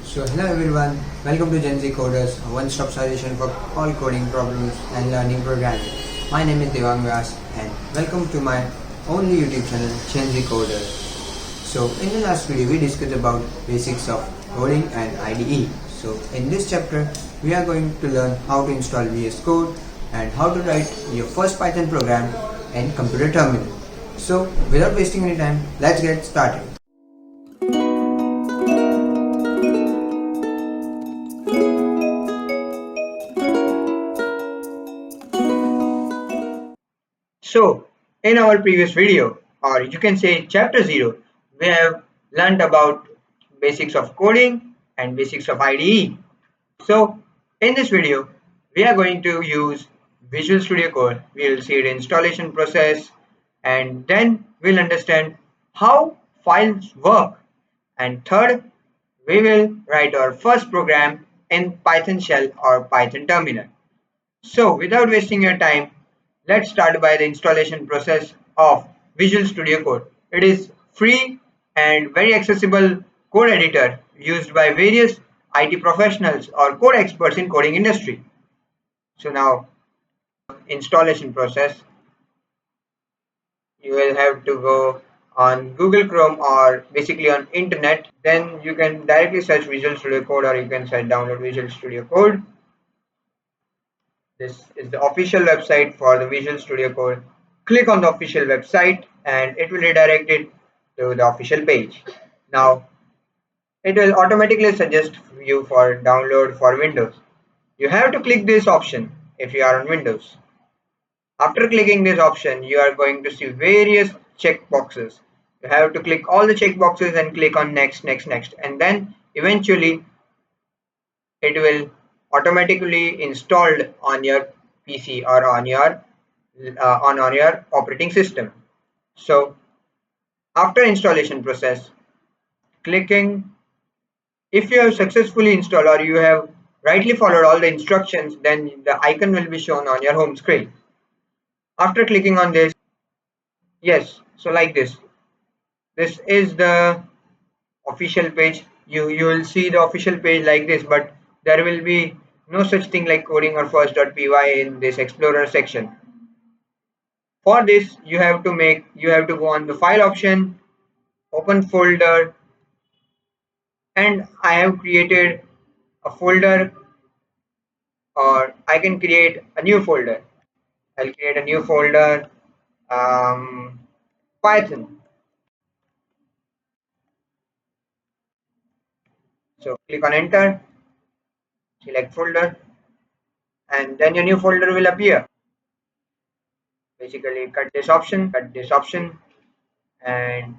So hello everyone, welcome to GenZ Coders, a one-stop solution for all coding problems and learning programming. My name is Devang Vyas and welcome to my only YouTube channel GenZ Coders. So in the last video we discussed about basics of coding and IDE. So in this chapter we are going to learn how to install VS Code and how to write your first Python program in computer terminal. So without wasting any time, let's get started. So, in our previous video, or you can say chapter 0, we have learned about basics of coding and basics of IDE. So, in this video, we are going to use Visual Studio Code. We will see the installation process and then we'll understand how files work. And third, we will write our first program in Python shell or Python terminal. So without wasting your time, let's start by the installation process of Visual Studio Code. It is free and very accessible code editor used by various IT professionals or code experts in coding industry. So now installation process, you will have to go on Google Chrome or basically on internet. Then you can directly search Visual Studio Code or you can search download Visual Studio Code. This is the official website for the Visual Studio Code. Click on the official website and it will redirect it to the official page. Now, it will automatically suggest you for download for Windows. You have to click this option if you are on Windows. After clicking this option, you are going to see various checkboxes. You have to click all the checkboxes and click on next, next, next, and then eventually it will automatically installed on your PC or on your operating system. So after installation process, clicking, if you have successfully installed or you have rightly followed all the instructions, then the icon will be shown on your home screen. After clicking on this, yes, so like this is the official page. You will see the official page like this, but there will be no such thing like coding or first.py in this explorer section. For this you have to go on the file option, open folder, and I have created a folder, or I can create a new folder. I'll create a new folder, Python. So click on enter, select folder, and then your new folder will appear. Basically cut this option, and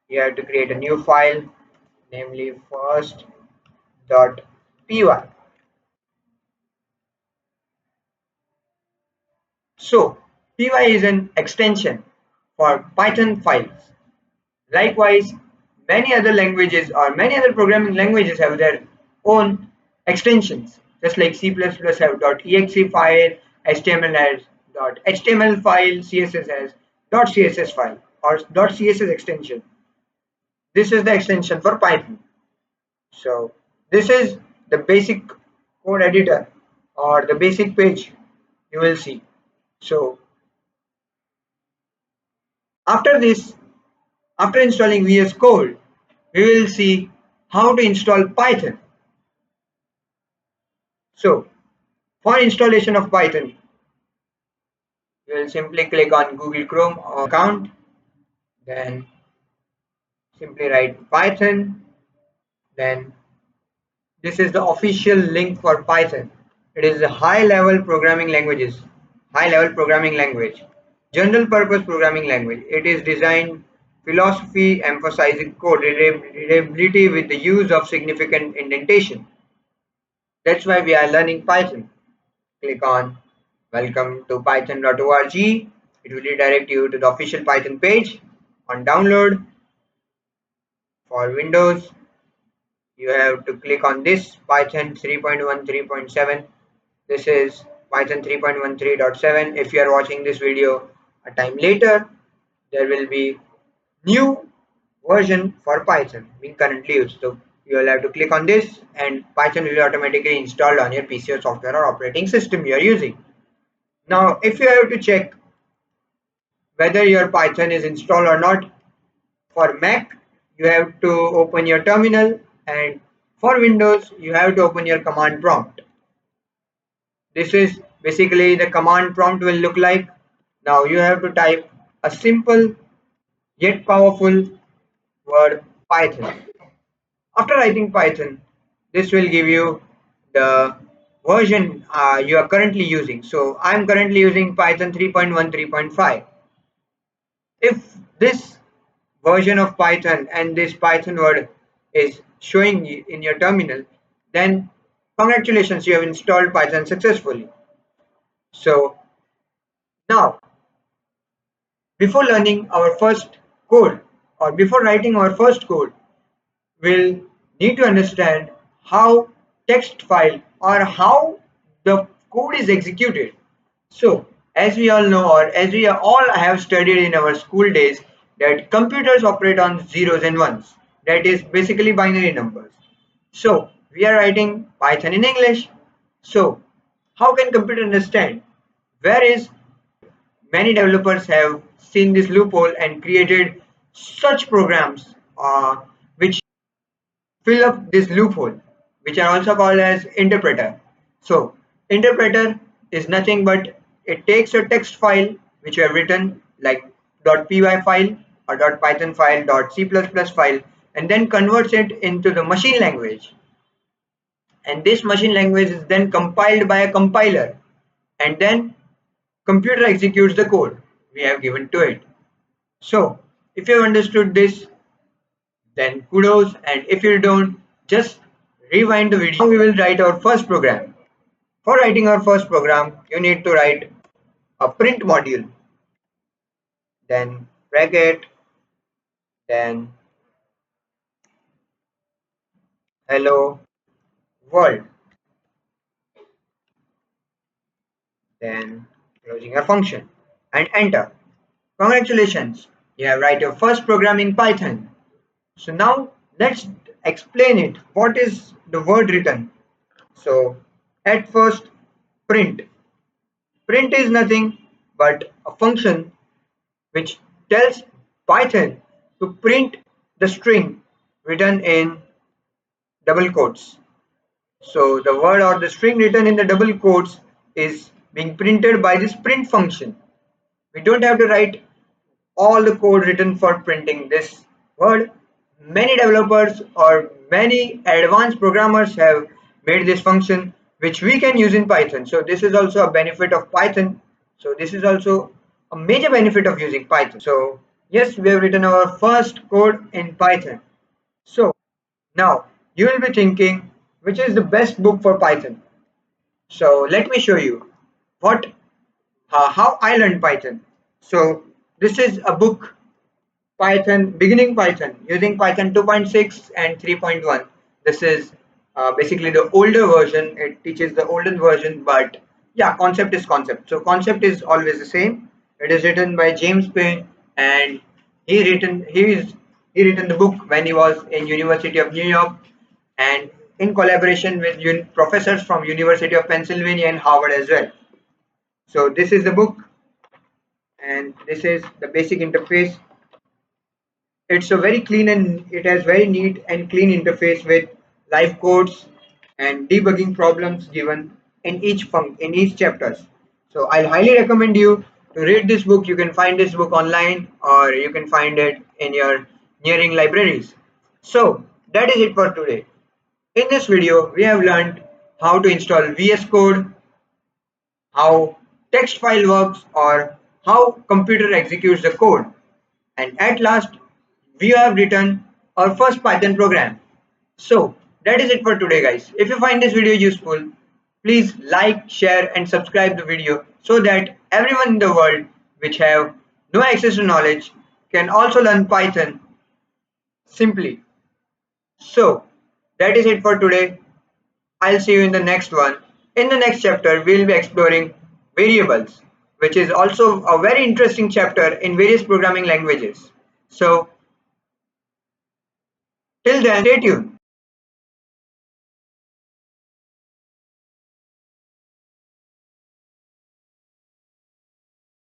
you have to create a new file, namely first.py. So py is an extension for Python files. Likewise, many other languages or many other programming languages have their own extensions, just like C++ have .exe file, HTML has .html file, CSS has .css file or .css extension. This is the extension for Python. So this is the basic code editor or the basic page you will see. So after this, after installing VS Code, we will see how to install Python. So for installation of Python, you will simply click on Google Chrome account, then simply write Python, then this is the official link for Python. It is a high-level programming language, general purpose programming language. It is designed philosophy emphasizing code readability with the use of significant indentation. That's why we are learning Python. Click on welcome to python.org. It will redirect you to the official Python page. On download for Windows, you have to click on this Python 3.13.7. This is Python 3.13.7. If you are watching this video a time later, there will be new version for Python being currently used. So you will have to click on this and Python will be automatically installed on your PC or software or operating system you are using. Now, if you have to check whether your Python is installed or not, for Mac, you have to open your terminal, and for Windows, you have to open your command prompt. This is basically the command prompt will look like. Now you have to type a simple yet powerful word Python. After writing Python, this will give you the version you are currently using. So I'm currently using Python 3.1, 3.5. If this version of Python and this Python word is showing in your terminal, then congratulations, you have installed Python successfully. So now, before learning our first code or before writing our first code, we'll need to understand how text file or how the code is executed. So, as we all know, or as we all have studied in our school days, that computers operate on zeros and ones. That is basically binary numbers. So, we are writing Python in English. So, how can computer understand? Where is many developers have seen this loophole and created such programs which fill up this loophole, which are also called as interpreter. So interpreter is nothing but it takes a text file which you have written like .py file or .python file, .c++ file, and then converts it into the machine language. And this machine language is then compiled by a compiler, and then computer executes the code we have given to it. So if you have understood this, then kudos, and if you don't, just rewind the video. Now we will write our first program. For writing our first program, you need to write a print module, then bracket, then hello world, then closing a function and enter. Congratulations, you have write your first program in Python. So now let's explain it. What is the word written? So at first, print. Print is nothing but a function which tells Python to print the string written in double quotes. So the word or the string written in the double quotes is being printed by this print function. We don't have to write all the code written for printing this word. Many developers or many advanced programmers have made this function which we can use in Python. So this is also a benefit of Python. So this is also a major benefit of using Python. So yes, we have written our first code in Python. So now you will be thinking, which is the best book for Python? So let me show you what how I learned Python. So this is a book, Python, beginning Python, using Python 2.6 and 3.1. This is basically the older version. It teaches the older version, but yeah, concept is concept. So concept is always the same. It is written by James Payne, and he written the book when he was in University of New York, and in collaboration with professors from University of Pennsylvania and Harvard as well. So this is the book, and this is the basic interface. It's a very clean and it has very neat and clean interface with live codes and debugging problems given in each chapters. So I'll highly recommend you to read this book. You can find this book online or you can find it in your nearing libraries. So that is it for today. In this video, we have learned how to install VS Code, how text file works, or how computer executes the code. And at last, we have written our first Python program. So that is it for today, guys. If you find this video useful, please like, share and subscribe the video so that everyone in the world which have no access to knowledge can also learn Python simply. So that is it for today. I'll see you in the next one. In the next chapter, we'll be exploring variables, which is also a very interesting chapter in various programming languages. So till then, stay tuned.